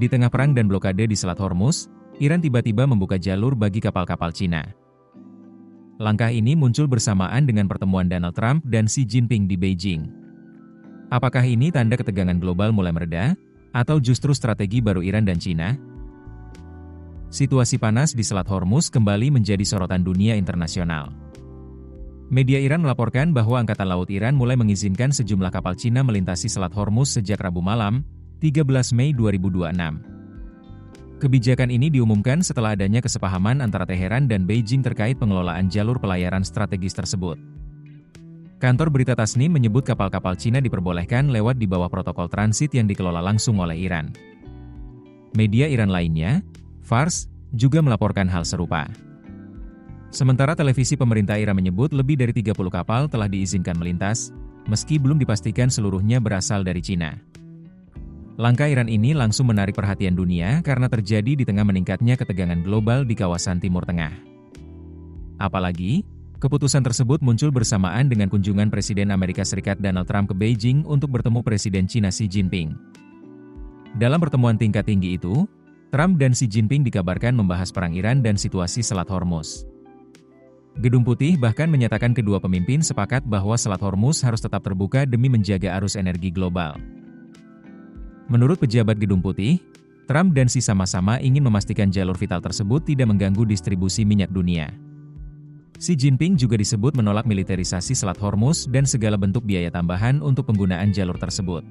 Di tengah perang dan blokade di Selat Hormuz, Iran tiba-tiba membuka jalur bagi kapal-kapal Cina. Langkah ini muncul bersamaan dengan pertemuan Donald Trump dan Xi Jinping di Beijing. Apakah ini tanda ketegangan global mulai mereda, atau justru strategi baru Iran dan Cina? Situasi panas di Selat Hormuz kembali menjadi sorotan dunia internasional. Media Iran melaporkan bahwa Angkatan Laut Iran mulai mengizinkan sejumlah kapal Cina melintasi Selat Hormuz sejak Rabu malam, 13 Mei 2026. Kebijakan ini diumumkan setelah adanya kesepahaman antara Teheran dan Beijing terkait pengelolaan jalur pelayaran strategis tersebut. Kantor berita Tasnim menyebut kapal-kapal Cina diperbolehkan lewat di bawah protokol transit yang dikelola langsung oleh Iran. Media Iran lainnya, Fars, juga melaporkan hal serupa. Sementara televisi pemerintah Iran menyebut lebih dari 30 kapal telah diizinkan melintas, meski belum dipastikan seluruhnya berasal dari Cina. Langkah Iran ini langsung menarik perhatian dunia karena terjadi di tengah meningkatnya ketegangan global di kawasan Timur Tengah. Apalagi, keputusan tersebut muncul bersamaan dengan kunjungan Presiden Amerika Serikat Donald Trump ke Beijing untuk bertemu Presiden Cina Xi Jinping. Dalam pertemuan tingkat tinggi itu, Trump dan Xi Jinping dikabarkan membahas perang Iran dan situasi Selat Hormuz. Gedung Putih bahkan menyatakan kedua pemimpin sepakat bahwa Selat Hormuz harus tetap terbuka demi menjaga arus energi global. Menurut pejabat Gedung Putih, Trump dan Xi sama-sama ingin memastikan jalur vital tersebut tidak mengganggu distribusi minyak dunia. Xi Jinping juga disebut menolak militerisasi Selat Hormuz dan segala bentuk biaya tambahan untuk penggunaan jalur tersebut.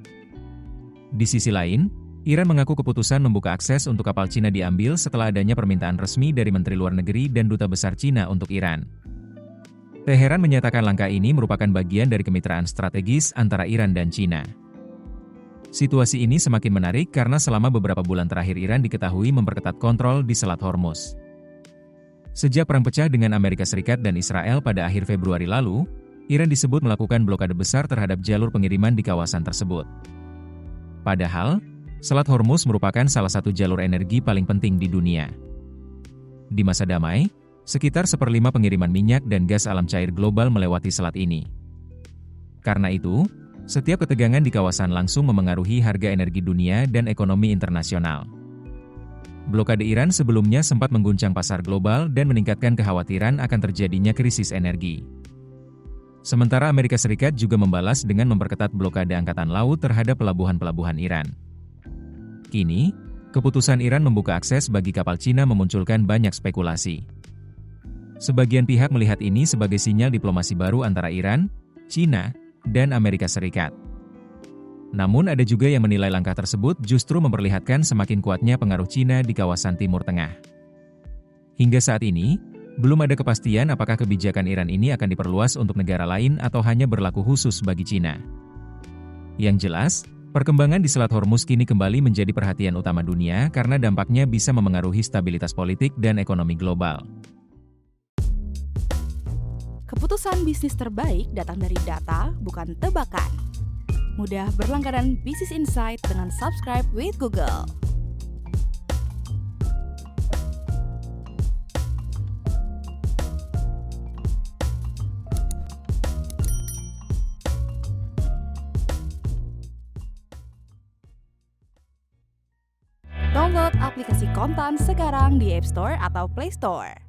Di sisi lain, Iran mengaku keputusan membuka akses untuk kapal Cina diambil setelah adanya permintaan resmi dari Menteri Luar Negeri dan Duta Besar Cina untuk Iran. Teheran menyatakan langkah ini merupakan bagian dari kemitraan strategis antara Iran dan Cina. Situasi ini semakin menarik karena selama beberapa bulan terakhir Iran diketahui memperketat kontrol di Selat Hormuz. Sejak perang pecah dengan Amerika Serikat dan Israel pada akhir Februari lalu, Iran disebut melakukan blokade besar terhadap jalur pengiriman di kawasan tersebut. Padahal, Selat Hormuz merupakan salah satu jalur energi paling penting di dunia. Di masa damai, sekitar 1/5 pengiriman minyak dan gas alam cair global melewati selat ini. Karena itu, setiap ketegangan di kawasan langsung memengaruhi harga energi dunia dan ekonomi internasional. Blokade Iran sebelumnya sempat mengguncang pasar global dan meningkatkan kekhawatiran akan terjadinya krisis energi. Sementara Amerika Serikat juga membalas dengan memperketat blokade angkatan laut terhadap pelabuhan-pelabuhan Iran. Kini, keputusan Iran membuka akses bagi kapal Cina memunculkan banyak spekulasi. Sebagian pihak melihat ini sebagai sinyal diplomasi baru antara Iran, Cina, dan Amerika Serikat. Namun ada juga yang menilai langkah tersebut justru memperlihatkan semakin kuatnya pengaruh Cina di kawasan Timur Tengah. Hingga saat ini, belum ada kepastian apakah kebijakan Iran ini akan diperluas untuk negara lain atau hanya berlaku khusus bagi Cina. Yang jelas, perkembangan di Selat Hormuz kini kembali menjadi perhatian utama dunia karena dampaknya bisa memengaruhi stabilitas politik dan ekonomi global. Keputusan bisnis terbaik datang dari data, bukan tebakan. Mudah berlangganan Business Insight dengan subscribe with Google. Download aplikasi Kontan sekarang di App Store atau Play Store.